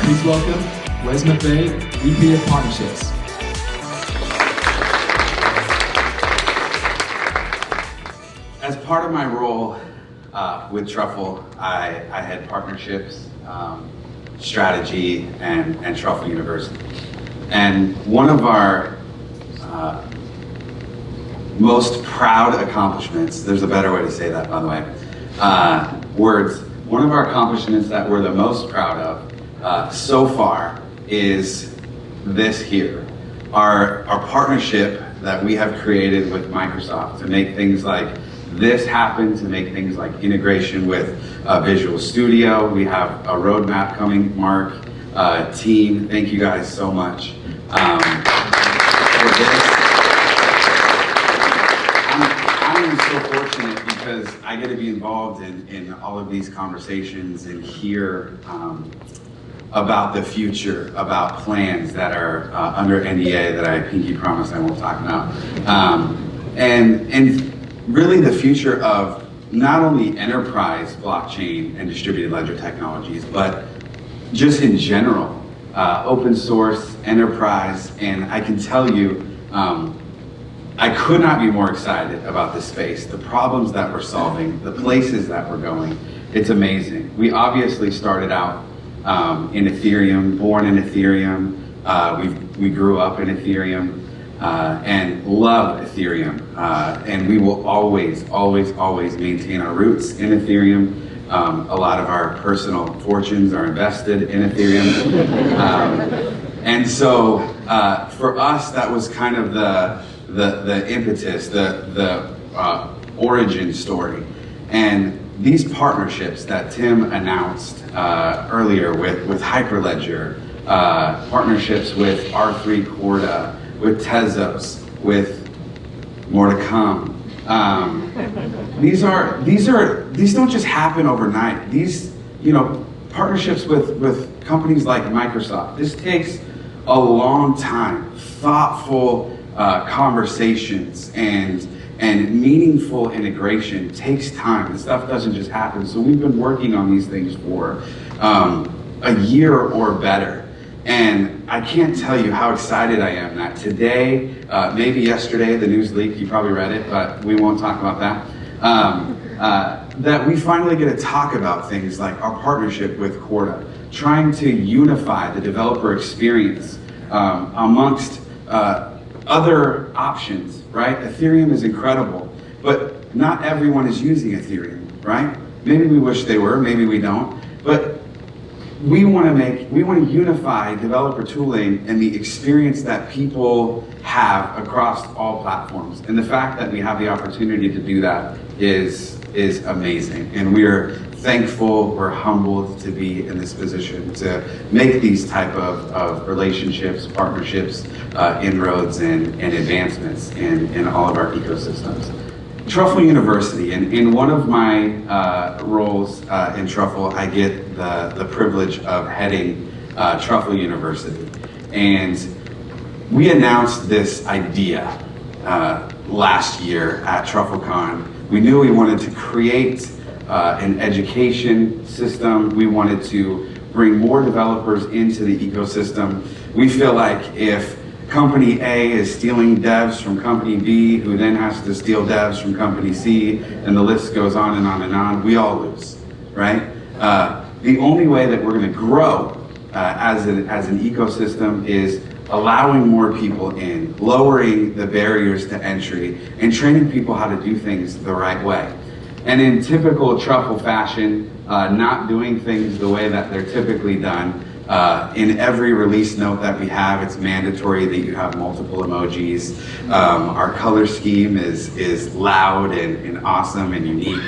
Please welcome Wes McVay, VP of Partnerships. As part of my role with Truffle, I had partnerships, strategy, and Truffle University. And one of our most proud accomplishments, there's a better way to say that, by the way, one of our accomplishments that we're the most proud of so far is this here. Our partnership that we have created with Microsoft to make things like this happen, to make things like integration with Visual Studio. We have a roadmap coming, Mark, team, thank you guys so much for this. I am so fortunate because I get to be involved in all of these conversations and hear about the future, about plans that are under NDA that I pinky promise I won't talk about. And really the future of not only enterprise blockchain and distributed ledger technologies, but just in general, open source, enterprise, and I can tell you, I could not be more excited about this space, the problems that we're solving, the places that we're going. It's amazing. We obviously started out in Ethereum, born in Ethereum. We grew up in Ethereum and love Ethereum. And we will always maintain our roots in Ethereum. A lot of our personal fortunes are invested in Ethereum. And so for us, that was kind of the impetus, the origin story. And these partnerships that Tim announced earlier with Hyperledger, partnerships with R3 Corda, with Tezos, with more to come. These don't just happen overnight. These, partnerships with companies like Microsoft. This takes a long time, thoughtful conversations and meaningful integration takes time. This stuff doesn't just happen. So we've been working on these things for a year or better. And I can't tell you how excited I am that today, maybe yesterday, the news leaked, you probably read it, but we won't talk about that, that we finally get to talk about things like our partnership with Corda, trying to unify the developer experience amongst other options, right? Ethereum is incredible, but not everyone is using Ethereum, right? Maybe we wish they were, maybe we don't, but we want to unify developer tooling and the experience that people have across all platforms. And the fact that we have the opportunity to do that is amazing. And we're thankful, we're humbled to be in this position to make these type of relationships, partnerships, inroads, and advancements in all of our ecosystems. Truffle University, in one of my roles in Truffle, I get the privilege of heading Truffle University. And we announced this idea last year at TruffleCon. We knew we wanted to create an education system. We wanted to bring more developers into the ecosystem. We feel like if Company A is stealing devs from Company B, who then has to steal devs from Company C, and the list goes on and on and on, we all lose, right? The only way that we're going to grow as an ecosystem is allowing more people in, lowering the barriers to entry, and training people how to do things the right way. And in typical Truffle fashion, not doing things the way that they're typically done. In every release note that we have, it's mandatory that you have multiple emojis. Our color scheme is loud and awesome and unique.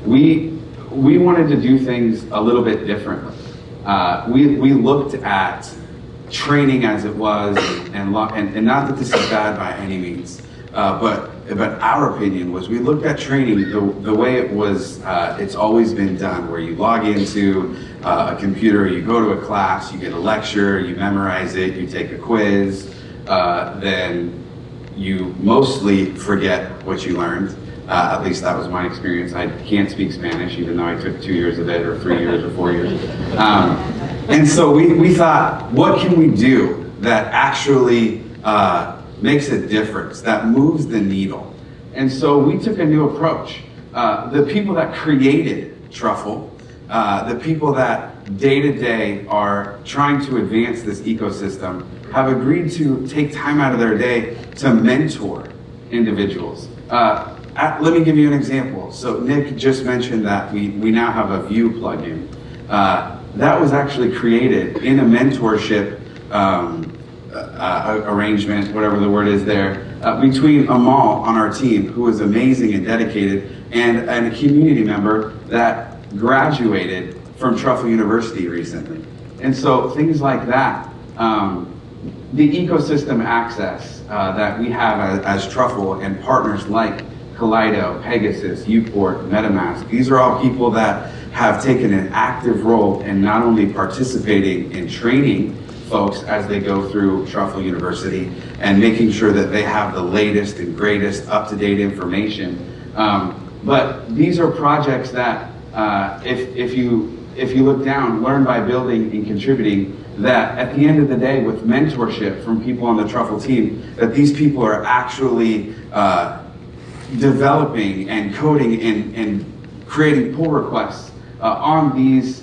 We wanted to do things a little bit differently. We looked at training as it was, and not that this is bad by any means, but our opinion was we looked at training the way it was, it's always been done, where you log into a computer, you go to a class, you get a lecture, you memorize it, you take a quiz, then you mostly forget what you learned, At least that was my experience. I can't speak Spanish, even though I took 2 years of it, or 3 years, or 4 years. And so we thought, what can we do that actually makes a difference, that moves the needle? And so we took a new approach. The people that created Truffle, the people that day to day are trying to advance this ecosystem, have agreed to take time out of their day to mentor individuals. Let me give you an example. So Nick just mentioned that we now have a View plugin. That was actually created in a mentorship arrangement, whatever the word is there, between Amal on our team, who is amazing and dedicated, and a community member that graduated from Truffle University recently. And so things like that, the ecosystem access that we have as Truffle and partners like Kaleido, Pegasus, Uport, MetaMask, these are all people that have taken an active role in not only participating in training folks as they go through Truffle University and making sure that they have the latest and greatest up-to-date information, but these are projects that if you look down, learn by building and contributing, that at the end of the day, with mentorship from people on the Truffle team, that these people are actually developing and coding and creating pull requests on these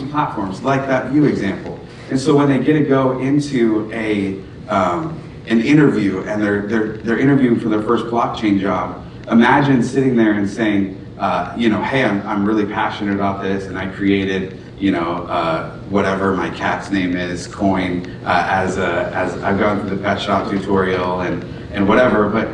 platforms, like that View example. And so when they get to go into an interview and they're interviewing for their first blockchain job, imagine sitting there and saying, hey, I'm really passionate about this, and I created, whatever my cat's name is, Coin, as I've gone through the pet shop tutorial and whatever. But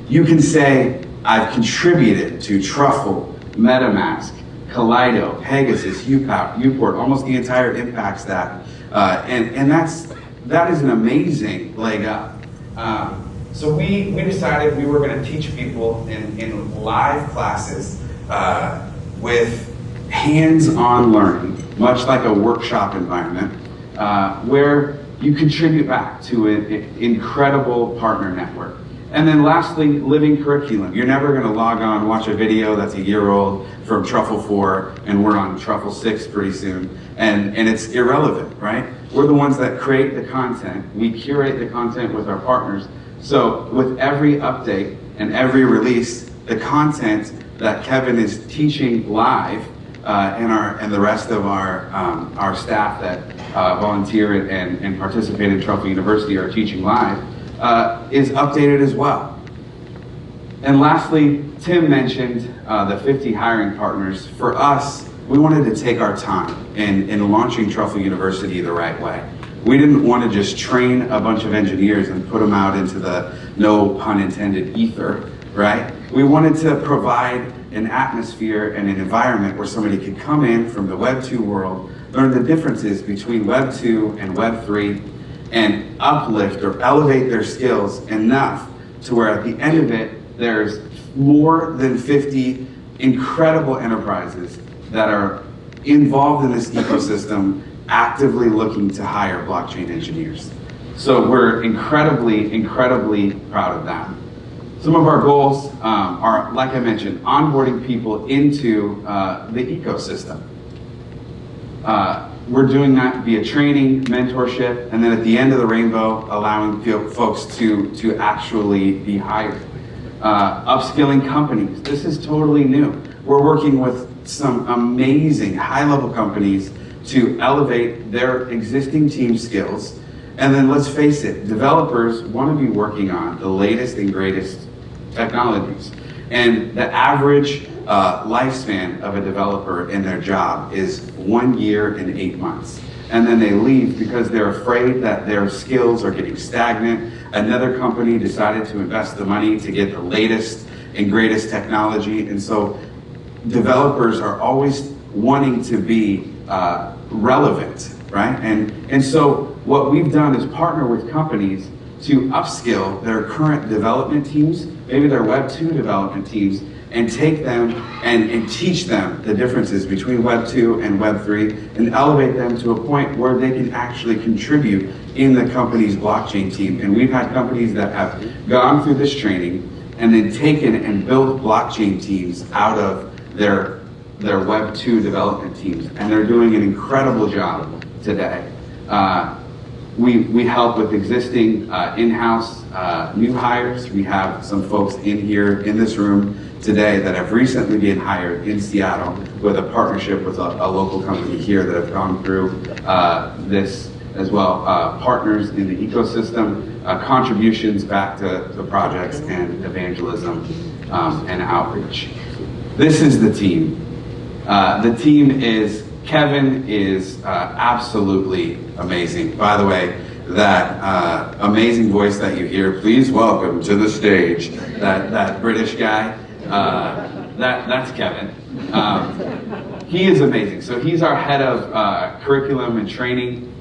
you can say, I've contributed to Truffle, MetaMask, Kaleido, Pegasus, Uport, almost the entire impact stack, and that is an amazing leg up. So we decided we were going to teach people in live classes with hands-on learning, much like a workshop environment, where you contribute back to an incredible partner network. And then lastly, living curriculum. You're never going to log on, watch a video that's a year old from Truffle 4, and we're on Truffle 6 pretty soon, and it's irrelevant, right? We're the ones that create the content. We curate the content with our partners. So with every update and every release, the content that Kevin is teaching live, and the rest of our staff that volunteer and participate in Truffle University are teaching live, is updated as well. And lastly, Tim mentioned the 50 hiring partners. For us, we wanted to take our time in launching Truffle University the right way. We didn't want to just train a bunch of engineers and put them out into the, no pun intended, ether, right? We wanted to provide an atmosphere and an environment where somebody could come in from the Web 2 world, learn the differences between Web 2 and Web 3, and uplift or elevate their skills enough to where at the end of it, there's more than 50 incredible enterprises that are involved in this ecosystem, actively looking to hire blockchain engineers. So we're incredibly, incredibly proud of that. Some of our goals are, like I mentioned, onboarding people into the ecosystem. We're doing that via training, mentorship, and then at the end of the rainbow, allowing folks to actually be hired. Upskilling companies. This is totally new. We're working with some amazing high-level companies to elevate their existing team skills. And then let's face it, developers want to be working on the latest and greatest technologies. And the average lifespan of a developer in their job is 1 year and 8 months. And then they leave because they're afraid that their skills are getting stagnant. Another company decided to invest the money to get the latest and greatest technology. And so developers are always wanting to be relevant, right? And so what we've done is partner with companies to upskill their current development teams, maybe their Web 2 development teams, and take them and teach them the differences between Web 2 and Web 3 and elevate them to a point where they can actually contribute in the company's blockchain team. And we've had companies that have gone through this training and then taken and built blockchain teams out of their Web 2 development teams, and they're doing an incredible job today. We help with existing in-house new hires. We have some folks in here in this room today that have recently been hired in Seattle with a partnership with a local company here that have gone through this as well. Partners in the ecosystem, contributions back to projects and evangelism and outreach. This is the team. The team is, Kevin is absolutely amazing. By the way, that amazing voice that you hear, please welcome to the stage that British guy. That's Kevin. He is amazing. So he's our head of curriculum and training.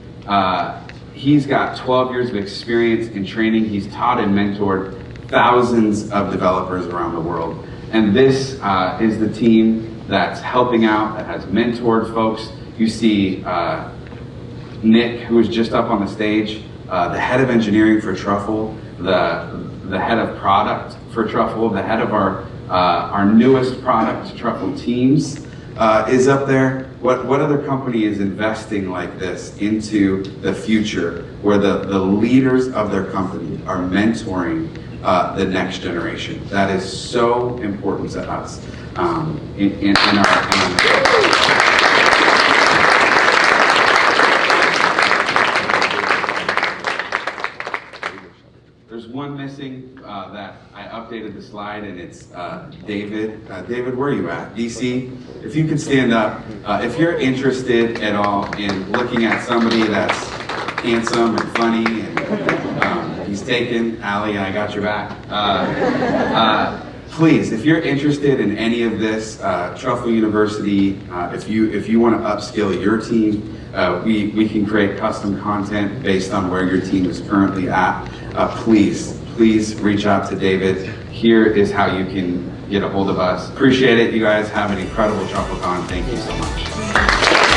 He's got 12 years of experience in training. He's taught and mentored thousands of developers around the world. And this is the team that's helping out, that has mentored folks. You see Nick, who is just up on the stage, the head of engineering for Truffle, the head of product for Truffle, the head of our newest product, Truffle Teams, is up there. What other company is investing like this into the future, where the leaders of their company are mentoring the next generation? That is so important to us in our There's one missing that I updated the slide, and it's David. David, where are you at? DC? If you could stand up. If you're interested at all in looking at somebody that's handsome and funny, and he's taken, Allie, I got your back. Please, if you're interested in any of this, Truffle University, if you want to upskill your team, we can create custom content based on where your team is currently at. Please reach out to David. Here is how you can get a hold of us. Appreciate it. You guys have an incredible TruffleCon. Thank you so much.